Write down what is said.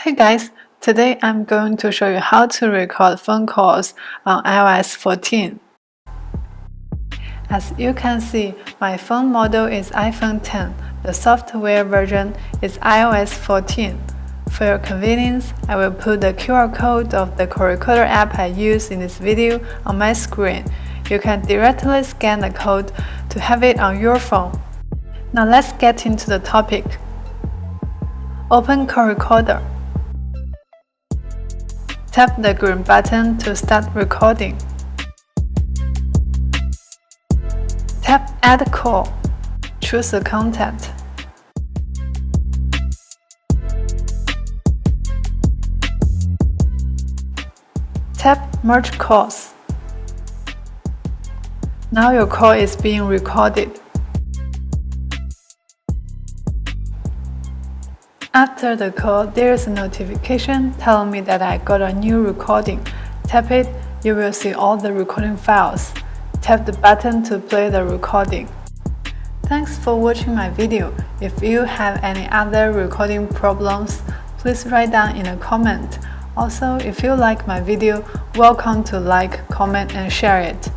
Hey guys, today I'm going to show you how to record phone calls on iOS 14. As you can see, my phone model is iPhone 10. The software version is iOS 14. For your convenience, I will put the QR code of the call recorder app I use in this video on my screen. You can directly scan the code to have it on your phone. Now let's get into the topic. Open call recorder. Tap the green button to start recording. Tap Add Call. Choose the content. Tap Merge Calls. Now your call is being recorded. After the call, there is a notification telling me that I got a new recording. Tap it, you will see all the recording files. Tap the button to play the recording. Thanks for watching my video. If you have any other recording problems, please write down in a comment. Also, if you like my video, welcome to like, comment and share it.